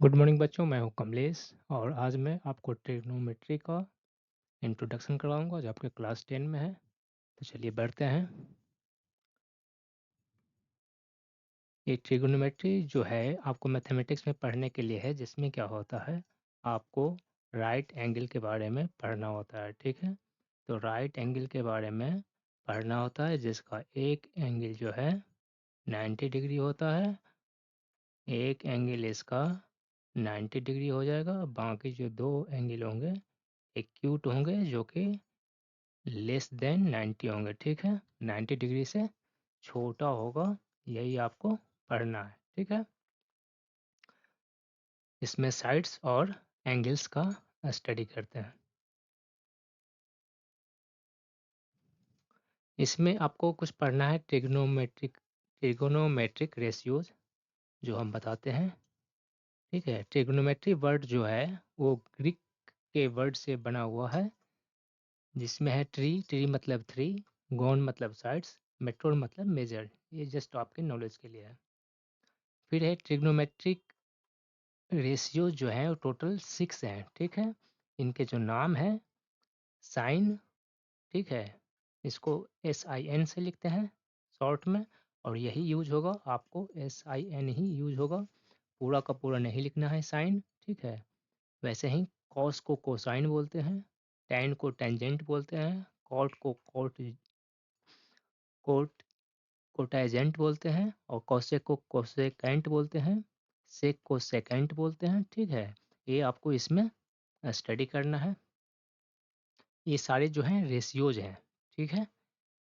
Good morning बच्चों, मैं हूं कमलेश और आज मैं आपको ट्रिग्नोमेट्री का इंट्रोडक्शन करवाऊंगा जो आपके क्लास 10 में है। तो चलिए बढ़ते हैं। ये ट्रिग्नोमेट्री जो है आपको मैथमेटिक्स में पढ़ने के लिए है, जिसमें क्या होता है, आपको राइट एंगल के बारे में पढ़ना होता है। ठीक है, तो राइट एंगल के बारे में पढ़ना होता है, जिसका एक एंगल जो है 90 डिग्री होता है। एक एंगल इसका 90 डिग्री हो जाएगा, बाकी जो दो एंगल होंगे एक्यूट होंगे जो कि लेस देन 90 होंगे। ठीक है, 90 डिग्री से छोटा होगा, यही आपको पढ़ना है। ठीक है, इसमें साइड्स और एंगल्स का स्टडी करते हैं। इसमें आपको कुछ पढ़ना है ट्रिगोनोमेट्रिक रेशियोज जो हम बताते हैं। ठीक है, ट्रिगोनोमेट्री वर्ड जो है वो ग्रीक के वर्ड से बना हुआ है, जिसमें है ट्री मतलब थ्री, गोन मतलब साइड्स, मेट्रोन मतलब मेजर। ये जस्ट आपके नॉलेज के लिए है। फिर है ट्रिग्नोमेट्रिक रेशियो जो है वो टोटल 6 हैं। ठीक है, इनके जो नाम है साइन। ठीक है, इसको SIN से लिखते हैं शॉर्ट में, और यही यूज होगा, आपको SIN ही यूज होगा, पूरा का पूरा नहीं लिखना है साइन। ठीक है, वैसे ही कॉस को कोसाइन बोलते हैं, टैन को टेंजेंट बोलते हैं, कॉट को कोट कोटाइजेंट बोलते हैं, और कॉसेक को कोसेकेंट बोलते हैं, सेक को सेकेंट बोलते हैं। ठीक है, ये आपको इसमें स्टडी करना है। ये सारे जो हैं रेशियोज हैं। ठीक है,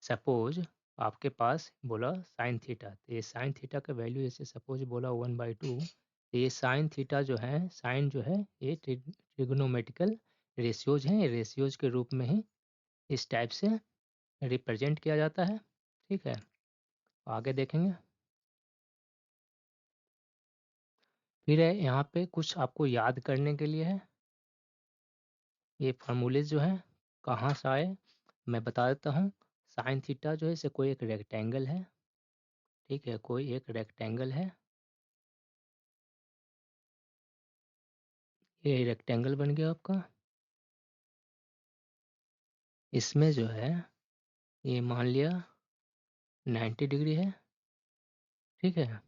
सपोज आपके पास बोला साइन थीटा, तो ये साइन थीटा का वैल्यू जैसे सपोज बोला 1/2, तो ये साइन थीटा जो है, साइन जो है ये ट्रिग्नोमेट्रिकल रेशियोज हैं। ये रेशियोज के रूप में ही इस टाइप से रिप्रेजेंट किया जाता है। ठीक है, आगे देखेंगे। फिर है यहाँ पे कुछ आपको याद करने के लिए है। ये फार्मूले जो हैं कहाँ से आए, मैं बता देता हूँ। साइन थीटा जो है इसे कोई एक रेक्टेंगल है। ठीक है, कोई एक रेक्टेंगल है, ये रेक्टेंगल बन गया आपका। इसमें जो है ये मान लिया 90 डिग्री है। ठीक है,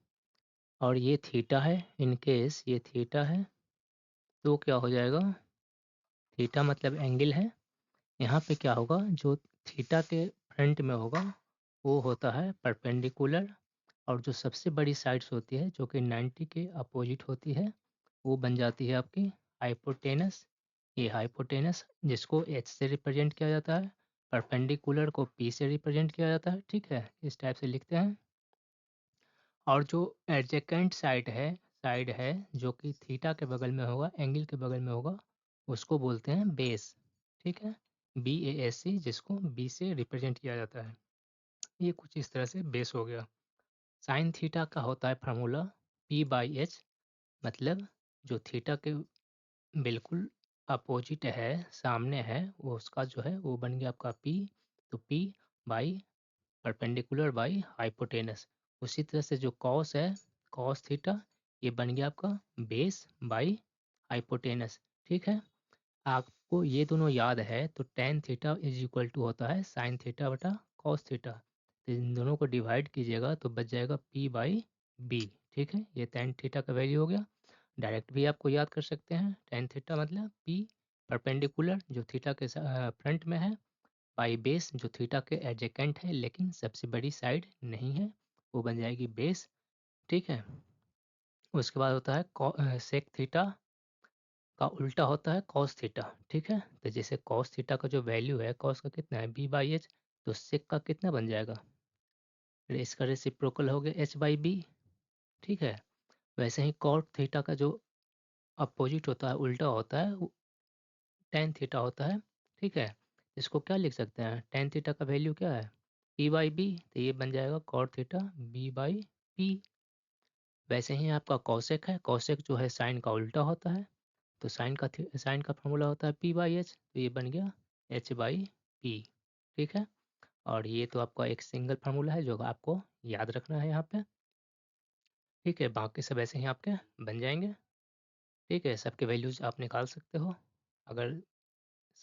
और ये थीटा है, इन केस ये थीटा है, तो क्या हो जाएगा, थीटा मतलब एंगल है। यहाँ पे क्या होगा, जो थीटा के फ्रंट में होगा वो होता है परपेंडिकुलर, और जो सबसे बड़ी साइड्स होती है जो कि 90 के अपोजिट होती है, वो बन जाती है आपकी हाइपोटेनस। ये हाइपोटेनस जिसको H से रिप्रेजेंट किया जाता है, परपेंडिकुलर को P से रिप्रेजेंट किया जाता है। ठीक है, इस टाइप से लिखते हैं। और जो एडजेकेंट साइड है जो कि थीटा के बगल में होगा, एंगल के बगल में होगा, उसको बोलते हैं बेस। ठीक है, BASC, जिसको B से रिप्रेजेंट किया जाता है। ये कुछ इस तरह से बेस हो गया। साइन थीटा का होता है फार्मूला P/H, मतलब जो थीटा के बिल्कुल अपोजिट है, सामने है, वो उसका जो है वो बन गया आपका P। तो P by perpendicular by hypotenuse. उसी तरह से जो कॉस है, कॉस थीटा, ये बन गया आपका बेस बाई हाइपोटेनस। ठीक है, आपको ये दोनों याद है तो tan theta is equal to होता है साइन थीटा बटा कॉस थीटा, तो इन दोनों को डिवाइड कीजिएगा तो बच जाएगा P/B। ठीक है, ये टेन थीटा का वैल्यू हो गया। डायरेक्ट भी आपको याद कर सकते हैं, टेन थीटा मतलब P परपेंडिकुलर जो थीटा के फ्रंट में है, बाई बेस जो थीटा के एडजेकेंट है लेकिन सबसे बड़ी साइड नहीं है, वो बन जाएगी बेस। ठीक है, उसके बाद होता है सेक थीटा का उल्टा होता है कॉस थीटा। ठीक है, तो जैसे कॉस थीटा का जो वैल्यू है, कॉस का कितना है B/H, तो सेक का कितना बन जाएगा, इसका रेसिप्रोकल हो गया H/B। ठीक है, वैसे ही कॉट थीटा का जो अपोजिट होता है, उल्टा होता है, वो टेन थीटा होता है। ठीक है, इसको क्या लिख सकते हैं, टेन थीटा का वैल्यू क्या है P/B, तो ये बन जाएगा कॉट थीटा B/P। वैसे ही आपका कॉसेक है, कॉसेक जो है साइन का उल्टा होता है, तो साइन का फॉर्मूला होता है P/H, तो ये बन गया H/P। ठीक है, और ये तो आपका एक सिंगल फार्मूला है जो आपको याद रखना है यहाँ पे। ठीक है, बाकी सब ऐसे ही आपके बन जाएंगे। ठीक है, सबके वैल्यूज़ आप निकाल सकते हो। अगर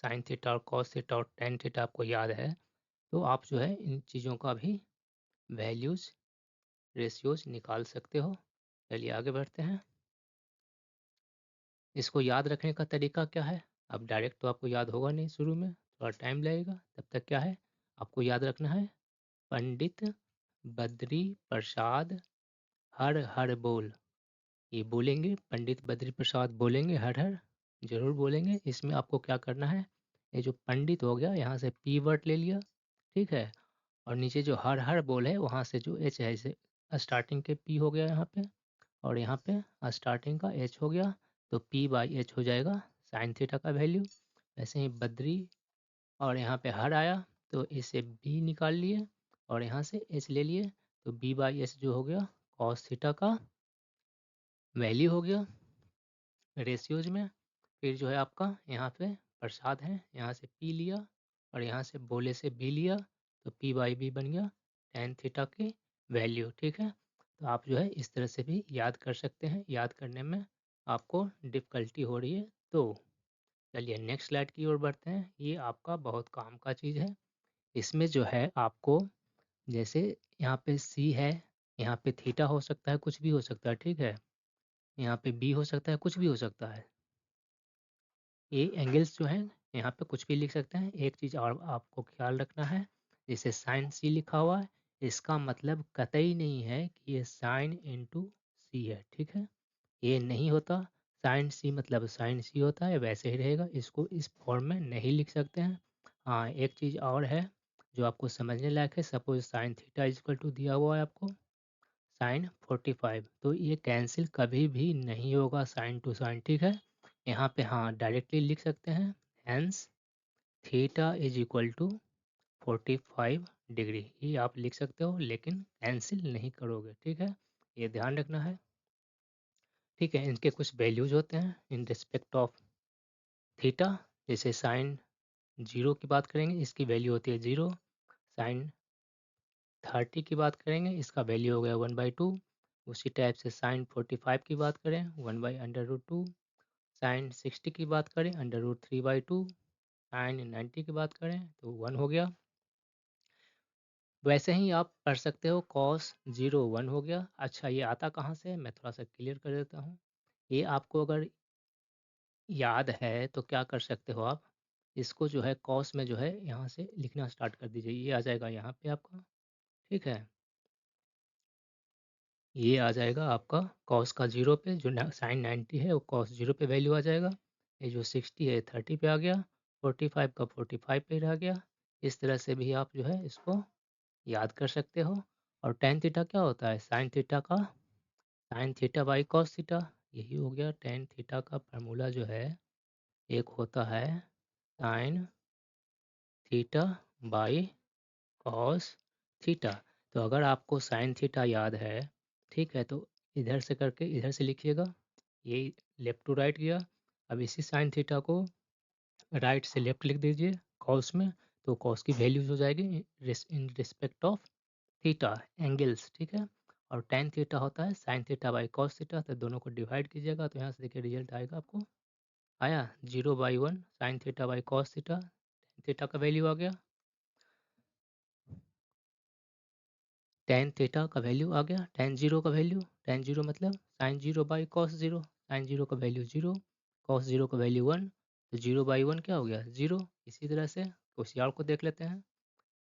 साइन थीटा और कॉस थीटा और टेन थीटा आपको याद है, तो आप जो है इन चीज़ों का भी वैल्यूज़, रेशियोज़ निकाल सकते हो। चलिए आगे बढ़ते हैं। इसको याद रखने का तरीका क्या है? अब डायरेक्ट तो आपको याद होगा नहीं शुरू में, थोड़ा टाइम लगेगा। तब तक क्या है, आपको याद रखना है, पंडित बद्री प्रसाद हर हर बोल। ये बोलेंगे, पंडित बद्री प्रसाद बोलेंगे हर हर, जरूर बोलेंगे। इसमें आपको क्या करना है, ये जो पंडित हो गया यहाँ से पी वर्ड ले लिया, ठीक है। और नीचे जो हर हर बोल है वहाँ से जो एच है, इसे स्टार्टिंग के पी हो गया यहाँ पे, और यहाँ पे स्टार्टिंग का एच हो गया, तो पी बाई एच हो जाएगा साइन थीटा का वैल्यू। वैसे ही बद्री, और यहाँ पे हर आया तो इसे बी निकाल लिए, और यहाँ से एच ले लिए, तो बी बाई एच जो हो गया कॉस थीटा का वैल्यू हो गया रेशियोज में। फिर जो है आपका यहाँ पे प्रसाद है, यहाँ से पी लिया, और यहाँ से बोले से बी लिया, तो पी बाई बी बन गया टेन थीटा की वैल्यू, ठीक है। तो आप जो है इस तरह से भी याद कर सकते हैं। याद करने में आपको डिफ़िकल्टी हो रही है तो चलिए नेक्स्ट स्लाइड की ओर बढ़ते हैं। ये आपका बहुत काम का चीज़ है। इसमें जो है आपको, जैसे यहाँ पे सी है, यहाँ पे थीटा हो सकता है, कुछ भी हो सकता है, ठीक है। यहाँ पे बी हो सकता है, कुछ भी हो सकता है। ये एंगल्स जो हैं यहाँ पे कुछ भी लिख सकते हैं। एक चीज़ और आपको ख्याल रखना है, जैसे साइन सी लिखा हुआ है, इसका मतलब कतई नहीं है कि ये साइन इंटू सी है, ठीक है। ये नहीं होता। साइन सी मतलब साइन सी होता है, वैसे ही रहेगा। इसको इस फॉर्म में नहीं लिख सकते हैं। हाँ, एक चीज़ और है जो आपको समझने लायक है। Suppose sine theta is equal to दिया हुआ है आपको साइन 45, तो ये कैंसिल कभी भी नहीं होगा साइन टू साइन, ठीक है। यहाँ पे हाँ डायरेक्टली लिख सकते हैं, hence theta is equal to 45 degree, ये आप लिख सकते हो, लेकिन कैंसिल नहीं करोगे, ठीक है। ये ध्यान रखना है, ठीक है। इनके कुछ वैल्यूज होते हैं इन रिस्पेक्ट ऑफ थीटा। जैसे साइन जीरो की बात करेंगे, इसकी वैल्यू होती है जीरो। साइन 30 की बात करेंगे, इसका वैल्यू हो गया 1/2। उसी टाइप से साइन 45 की बात करें, 1/√2। साइन 60 की बात करें, √3/2। साइन 90 की बात करें तो 1 हो गया। वैसे ही आप पढ़ सकते हो कॉस 0 1 हो गया। अच्छा, ये आता कहाँ से है, मैं थोड़ा सा क्लियर कर देता हूँ। ये आपको अगर याद है तो क्या कर सकते हो आप, इसको जो है कॉस में जो है यहाँ से लिखना स्टार्ट कर दीजिए। ये आ जाएगा यहाँ पे आपका, ठीक है। ये आ जाएगा आपका कॉस का 0 पे, जो साइन 90 है वो कॉस 0 पे वैल्यू आ जाएगा। ये जो 60 है 30 पे आ गया, 45 का 45 पे रह गया। इस तरह से भी आप जो है इसको याद कर सकते हो। और टेन थीटा क्या होता है, साइन थीटा का sine theta by cos theta, यही हो गया टेन थीटा का फार्मूला जो है। एक होता है sine theta by cos theta. तो अगर आपको साइन थीटा याद है, ठीक है, तो इधर से करके इधर से लिखिएगा। ये लेफ्ट टू राइट गया। अब इसी साइन थीटा को राइट से लेफ्ट लिख दीजिए कॉस में, तो कॉस की वैल्यूज हो जाएगी in respect of theta angles, ठीक है। और टेन थीटा होता है sine theta by cos theta, तो दोनों को डिवाइड कीजिएगा तो यहाँ से देखिए रिजल्ट आएगा आपको, आया 0/1 sine theta by cos theta. Theta का वैल्यू आ गया, टेन थीटा का वैल्यू आ गया, टेन जीरो का वैल्यू, टेन जीरो मतलब sine zero by cos zero, sine zero का वैल्यू जीरो, कॉस जीरो का वैल्यू वन, तो 0/1 क्या हो गया जीरो। इसी तरह से क्वेश्चन को देख लेते हैं।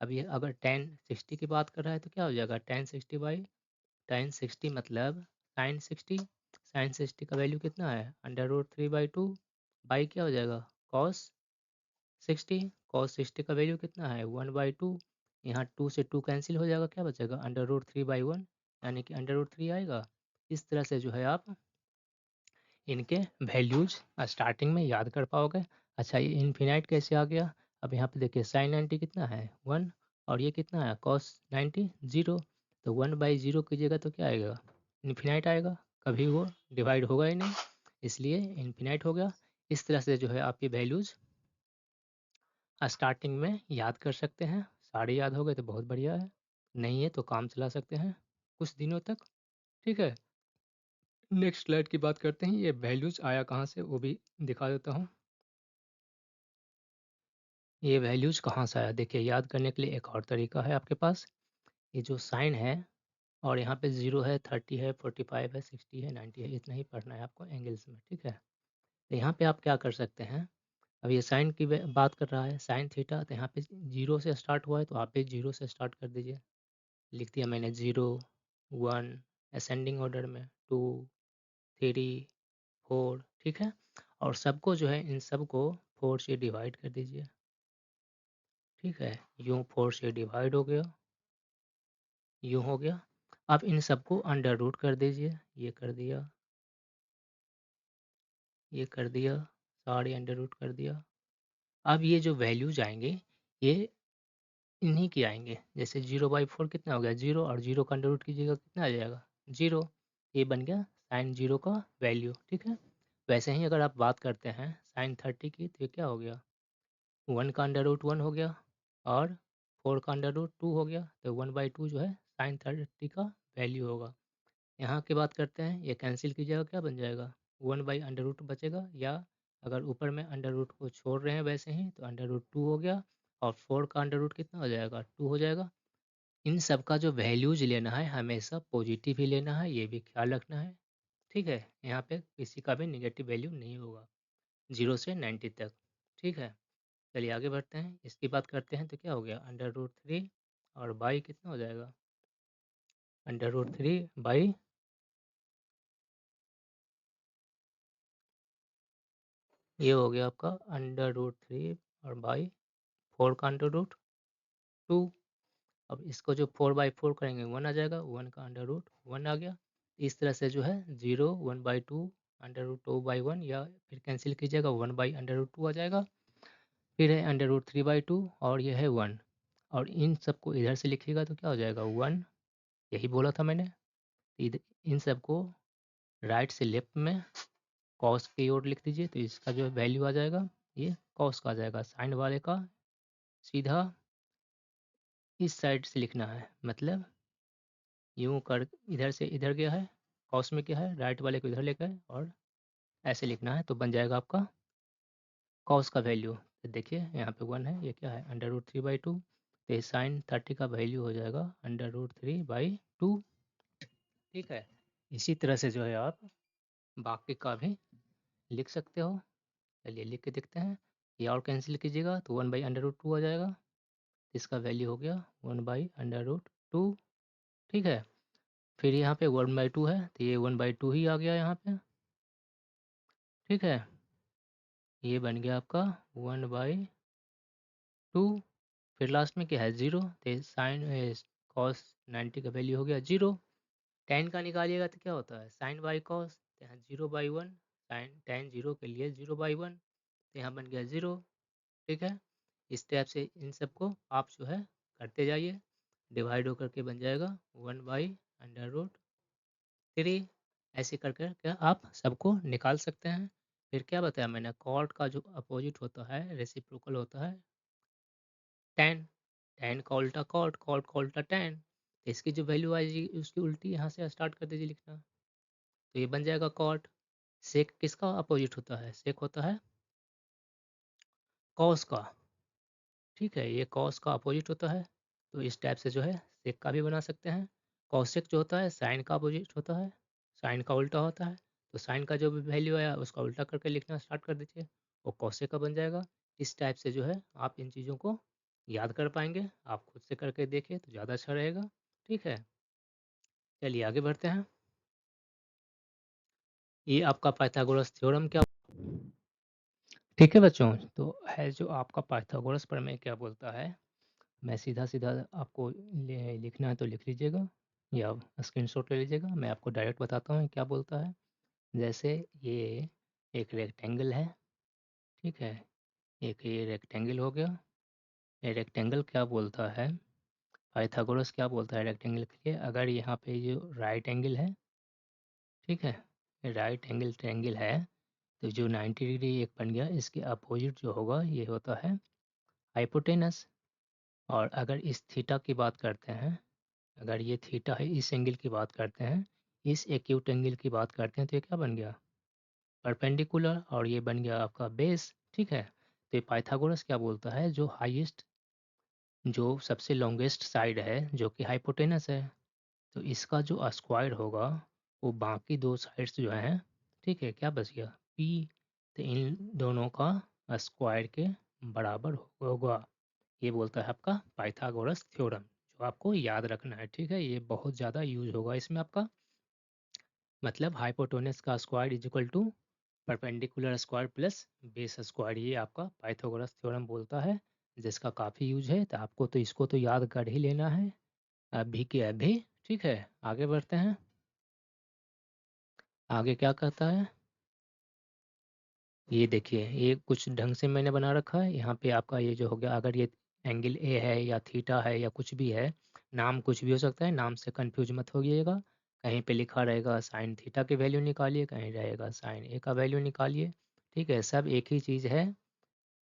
अब ये अगर टेन 60 की बात कर रहा है तो क्या हो जाएगा, टेन 60 बाई टेन 60 मतलब साइन 60, साइन 60 का वैल्यू कितना है √3/2, बाई क्या हो जाएगा कॉस 60, कॉस 60 का वैल्यू कितना है 1/2। यहाँ 2 से 2 कैंसिल हो जाएगा, क्या बचेगा √3/1, यानी कि √3 आएगा। इस तरह से जो है आप इनके वैल्यूज स्टार्टिंग में याद कर पाओगे। अच्छा, ये इन्फिनाइट कैसे आ गया, अब यहाँ पे देखिए साइन 90 कितना है 1, और ये कितना है कॉस 90 0, तो 1/0 कीजिएगा तो क्या आएगा इन्फिनाइट आएगा, कभी वो डिवाइड होगा ही नहीं, इसलिए इन्फिनाइट हो गया। इस तरह से जो है आप ये वैल्यूज स्टार्टिंग में याद कर सकते हैं। सारे याद हो गए तो बहुत बढ़िया है, नहीं है तो काम चला सकते हैं कुछ दिनों तक, ठीक है। नेक्स्ट स्लाइड की बात करते हैं। ये वैल्यूज आया कहाँ से वो भी दिखा देता हूँ। ये वैल्यूज कहाँ से आया देखिए, याद करने के लिए एक और तरीका है आपके पास। ये जो साइन है और यहाँ पे 0 है, 30 है, 45 है, 60 है, 90 है, इतना ही पढ़ना है आपको एंगल्स में, ठीक है। तो यहाँ पे आप क्या कर सकते हैं, अब ये साइन की बात कर रहा है, साइन थीटा, तो यहाँ पे 0 से स्टार्ट हुआ है तो आप भी 0 से स्टार्ट कर दीजिए। लिख दिया मैंने 0, 1, असेंडिंग ऑर्डर में 2, 3, 4, ठीक है। और सबको जो है इन सबको 4 से डिवाइड कर दीजिए, ठीक है। यूँ 4 से डिवाइड हो गया, यूँ हो गया। अब इन सबको अंडर रूट कर दीजिए, ये कर दिया, ये कर दिया, सारे अंडर रूट कर दिया। अब ये जो वैल्यूज आएंगे ये इन्हीं की आएंगे। जैसे 0/4 कितना हो गया 0, और 0 का अंडर रूट कीजिएगा कितना आ जाएगा 0। ये बन गया साइन 0 का वैल्यू, ठीक है। वैसे ही अगर आप बात करते हैं साइन 30 की, तो ये क्या हो गया 1 का अंडर रूट 1 हो गया और 4 का अंडर रूट 2 हो गया, तो 1/2 जो है साइन 30 का वैल्यू होगा। यहाँ की बात करते हैं, ये कैंसिल कीजिएगा क्या बन जाएगा 1/√2 बचेगा, या अगर ऊपर में अंडर रूट को छोड़ रहे हैं वैसे ही तो अंडर रूट 2 हो गया, और 4 का अंडर रूट कितना हो जाएगा 2 हो जाएगा। इन सब का जो वैल्यूज लेना है हमेशा पॉजिटिव ही लेना है, ये भी ख्याल रखना है, ठीक है। यहाँ पे किसी का भी नेगेटिव वैल्यू नहीं होगा 0 से 90 तक, ठीक है। चलिए आगे बढ़ते हैं, इसकी बात करते हैं। तो क्या हो गया अंडर रूट 3 और बाई कितना हो जाएगा अंडर रूट 3 बाई, ये हो गया आपका अंडर रूट 3 और बाई 4 का अंडर रूट 2। अब इसको जो 4/4 करेंगे 1 आ जाएगा, 1 का अंडर रूट 1 आ गया। इस तरह से जो है 0, 1/2, अंडर रूट 2/1, या फिर कैंसिल कीजिएगा 1/√2 आ जाएगा। फिर है अंडर रूट 3/2 और ये है 1, और इन सबको इधर से लिखिएगा तो क्या हो जाएगा 1, यही बोला था मैंने। इधर इन सबको राइट से लेफ्ट में कॉस की ओर लिख दीजिए, तो इसका जो वैल्यू आ जाएगा ये कॉस का आ जाएगा। साइन वाले का सीधा इस साइड से लिखना है, मतलब यूँ कर इधर से इधर गया है, कॉस में क्या है राइट वाले को इधर लेकर है, और ऐसे लिखना है तो बन जाएगा आपका कॉस का वैल्यू। तो देखिए यहाँ पे 1 है, ये क्या है अंडर रूट 3/2, तो ये साइन 30 का वैल्यू हो जाएगा अंडर रूट 3/2, ठीक है। इसी तरह से जो है आप बाकी का भी लिख सकते हो। चलिए लिख के देखते हैं, ये और कैंसिल कीजिएगा तो 1/√2 आ जाएगा, इसका वैल्यू हो गया 1/√2, ठीक है। फिर यहाँ पे 1/2 है तो ये 1/2 ही आ गया यहाँ पे, ठीक है। ये बन गया आपका 1/2। फिर लास्ट में क्या है 0, तो साइन कॉस 90 का वैल्यू हो गया 0। टेन का निकालिएगा तो क्या होता है साइन बाई कॉस, तो यहाँ 0/1, साइन टेन 0 के लिए 0/1, तो यहाँ बन गया 0, ठीक है। इस टाइप से इन सबको आप जो है करते जाइए, डिवाइड होकर के बन जाएगा 1/√3। ऐसे कर कर के आप सबको निकाल सकते हैं। फिर क्या बताया मैंने, कॉट का जो अपोजिट होता है रेसिप्रोकल होता है टेन, टेन का उल्टा कॉट, कॉट का उल्टा टेन, तो इसकी जो वैल्यू आएगी उसकी उल्टी यहाँ से स्टार्ट कर दीजिए लिखना, तो ये बन जाएगा कॉट। सेक किसका अपोजिट होता है, सेक होता है कॉस का, ठीक है। ये कॉस का अपोजिट होता है, तो इस टाइप से जो है सेक का भी बना सकते हैं। कॉसेक जो होता है साइन का अपोजिट होता है, साइन का उल्टा होता है, तो साइन का जो भी वैल्यू आया उसका उल्टा करके लिखना स्टार्ट कर दीजिए, वो कॉसेक का बन जाएगा। इस टाइप से जो है आप इन चीज़ों को याद कर पाएंगे। आप खुद से करके देखिए तो ज़्यादा अच्छा रहेगा, ठीक है। चलिए आगे बढ़ते हैं। ये आपका पाइथागोरस थ्योरम क्या, ठीक है बच्चों। तो है जो आपका पाइथागोरस प्रमेय क्या बोलता है, मैं सीधा सीधा आपको लिखना है तो लिख लीजिएगा, या स्क्रीनशॉट ले लीजिएगा। मैं आपको डायरेक्ट बताता हूँ क्या बोलता है। जैसे ये एक रेक्टेंगल है, ठीक है। एक ये रेक्टेंगल हो गया, ये रेक्टेंगल क्या बोलता है, पाइथागोरस क्या बोलता है रेक्टेंगल के लिए, अगर यहाँ पे जो राइट एंगल है, ठीक है, राइट एंगल ट्रायंगल है, तो जो 90 डिग्री एक बन गया, इसके अपोजिट जो होगा ये होता है हाइपोटेनस। और अगर इस थीटा की बात करते हैं, अगर ये थीटा है इस एंगल की बात करते हैं, इस एक्यूट एंगल की बात करते हैं तो ये क्या बन गया, परपेंडिकुलर, और ये बन गया आपका बेस। ठीक है, तो ये पाइथागोरस क्या बोलता है, जो हाईएस्ट, जो सबसे लॉन्गेस्ट साइड है जो कि हाइपोटेनस है, तो इसका जो स्क्वायर होगा वो बाकी दो साइड्स जो हैं, ठीक है, क्या बच गया, पी, तो इन दोनों का स्क्वायर के बराबर होगा। ये बोलता है आपका पाइथागोरस थ्योरम, जो आपको याद रखना है। ठीक है, ये बहुत ज़्यादा यूज होगा इसमें आपका, मतलब हाइपोटेनस का square is equal to perpendicular square plus base square, ये आपका पाइथागोरस थ्योरम बोलता है, जिसका काफ़ी यूज है। तो आपको तो इसको तो याद कर ही लेना है अभी के अभी। ठीक है, आगे बढ़ते हैं। आगे क्या कहता है, ये देखिए, ये कुछ ढंग से मैंने बना रखा है। यहाँ पे आपका ये जो हो गया, अगर ये एंगल ए है या थीटा है या कुछ भी है, नाम कुछ भी हो सकता है, नाम से कंफ्यूज मत होइएगा। कहीं पे लिखा रहेगा साइन थीटा की वैल्यू निकालिए, कहीं रहेगा साइन ए का वैल्यू निकालिए। ठीक है, सब एक ही चीज़ है,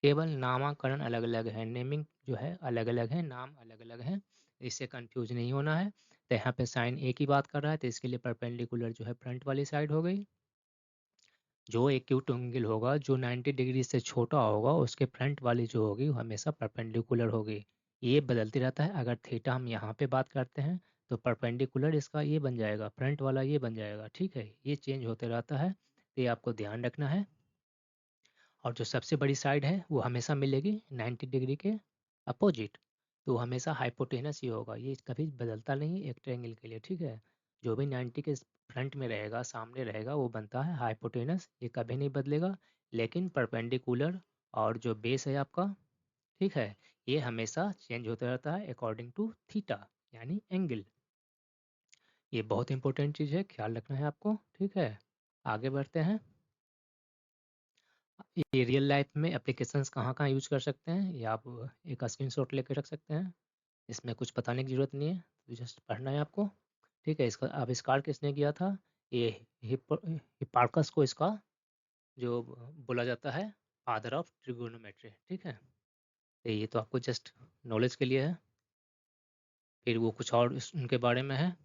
केवल नामकरण अलग अलग है, नेमिंग जो है अलग अलग है, नाम अलग अलग है, इससे कंफ्यूज नहीं होना है। तो यहाँ पे साइन ए की बात कर रहा है, तो इसके लिए परपेंडिकुलर जो है फ्रंट वाली साइड हो गई। जो एक्यूट एंगल होगा जो 90 डिग्री से छोटा होगा, उसके फ्रंट वाली जो होगी वो हमेशा परपेंडिकुलर होगी। ये बदलती रहता है। अगर थीटा हम यहाँ पे बात करते हैं तो परपेंडिकुलर इसका ये बन जाएगा, फ्रंट वाला ये बन जाएगा। ठीक है, ये चेंज होते रहता है, तो ये आपको ध्यान रखना है। और जो सबसे बड़ी साइड है वो हमेशा मिलेगी 90 डिग्री के अपोजिट, तो हमेशा हाइपोटेनस ही होगा, ये कभी बदलता नहीं एक ट्रायंगल के लिए। ठीक है, जो भी 90 के फ्रंट में रहेगा, सामने रहेगा, वो बनता है हाइपोटेनस, ये कभी नहीं बदलेगा। लेकिन परपेंडिकुलर और जो बेस है आपका, ठीक है, ये हमेशा चेंज होता रहता है अकॉर्डिंग टू थीटा, यानी एंगल। ये बहुत इंपॉर्टेंट चीज़ है, ख्याल रखना है आपको। ठीक है, आगे बढ़ते हैं। ये रियल लाइफ में एप्लीकेशंस कहाँ कहाँ यूज कर सकते हैं, ये आप एक स्क्रीनशॉट लेके रख सकते हैं। इसमें कुछ बताने की ज़रूरत नहीं है, तो जस्ट पढ़ना है आपको। ठीक है, इसका आविष्कार किसने किया था, ये हिप्पार्कस को इसका जो बोला जाता है फादर ऑफ ट्रिगोनोमेट्री। ठीक है, तो ये तो आपको जस्ट नॉलेज के लिए है। फिर वो कुछ और उनके बारे में है,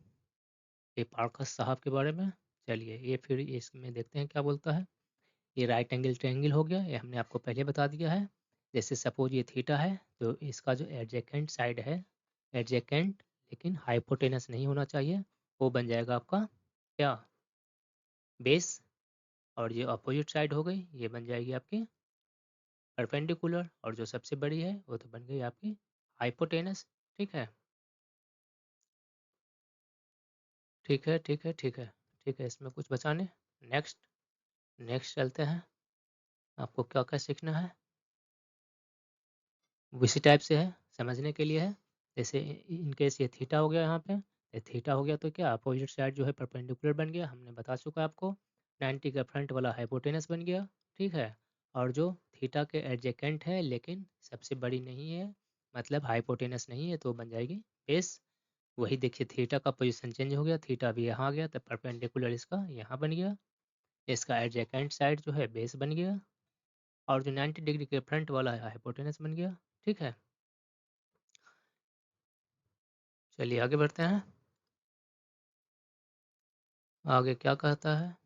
हिप्पार्कस साहब के बारे में। चलिए, ये फिर इसमें देखते हैं क्या बोलता है। ये राइट एंगल ट्रायंगल हो गया, ये हमने आपको पहले बता दिया है। जैसे सपोज ये थीटा है, तो इसका जो एडजेकेंट साइड है, एडजेकेंट लेकिन हाइपोटेनस नहीं होना चाहिए, वो बन जाएगा आपका क्या, बेस। और ये अपोजिट साइड हो गई, ये बन जाएगी आपकी परपेंडिकुलर, और जो सबसे बड़ी है वो तो बन गई आपकी हाइपोटेनस। ठीक है, ठीक है, ठीक है, ठीक है, ठीक है, इसमें कुछ बचाने। नेक्स्ट, नेक्स्ट चलते हैं। आपको क्या क्या सीखना है, उसी टाइप से है, समझने के लिए है। जैसे इन केस ये थीटा हो गया यहाँ पे, ये थीटा हो गया, तो क्या अपोजिट साइड जो है परपेंडिकुलर बन गया, हमने बता चुका है आपको। 90 का फ्रंट वाला हाइपोटेनस बन गया। ठीक है, और जो थीटा के एडजेकेंट है लेकिन सबसे बड़ी नहीं है, मतलब हाइपोटेनस नहीं है, तो बन जाएगी बेस। वही देखिए, थीटा का पोजीशन चेंज हो गया, थीटा भी यहाँ आ गया, तो परपेंडिकुलर इसका यहाँ बन गया, इसका एडजेकेंट साइड जो है बेस बन गया, और जो 90 डिग्री के फ्रंट वाला है हाइपोटेनस बन गया। ठीक है, चलिए आगे बढ़ते हैं। आगे क्या कहता है,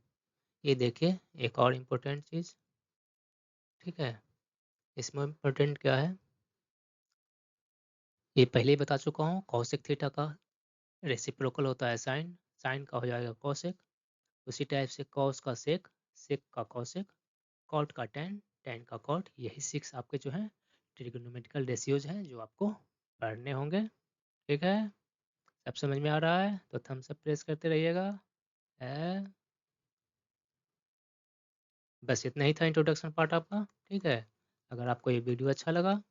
ये देखिए, एक और इम्पोर्टेंट चीज़। ठीक है, इसमें इम्पोर्टेंट क्या है, ये पहले ही बता चुका हूँ, कॉसेक थीटा का रेसिप्रोकल होता है साइन, साइन का हो जाएगा कॉसेक। उसी टाइप से कॉस का सेक, सेक का कॉसेक, कॉट का टेन, टेन का कॉट, यही 6 आपके जो है ट्रिग्नोमेट्रिकल रेशियोज हैं जो आपको पढ़ने होंगे। ठीक है, सब समझ में आ रहा है तो थम्स अप प्रेस करते रहिएगा। है, बस इतना ही था इंट्रोडक्शन पार्ट आपका। ठीक है, अगर आपको ये वीडियो अच्छा लगा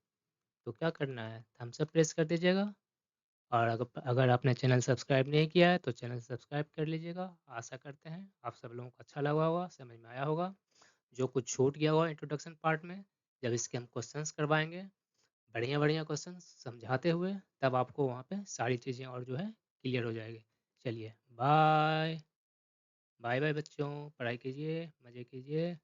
तो क्या करना है, थम्स अप प्रेस कर दीजिएगा। और अगर आपने चैनल सब्सक्राइब नहीं किया है तो चैनल सब्सक्राइब कर लीजिएगा। आशा करते हैं आप सब लोगों को अच्छा लगा होगा, समझ में आया होगा। जो कुछ छूट गया हुआ इंट्रोडक्शन पार्ट में, जब इसके हम क्वेश्चंस करवाएंगे, बढ़िया बढ़िया क्वेश्चन समझाते हुए, तब आपको वहाँ पे सारी चीज़ें और जो है क्लियर हो जाएगी। चलिए, बाय बाय बाय बच्चों, पढ़ाई कीजिए, मज़े कीजिए।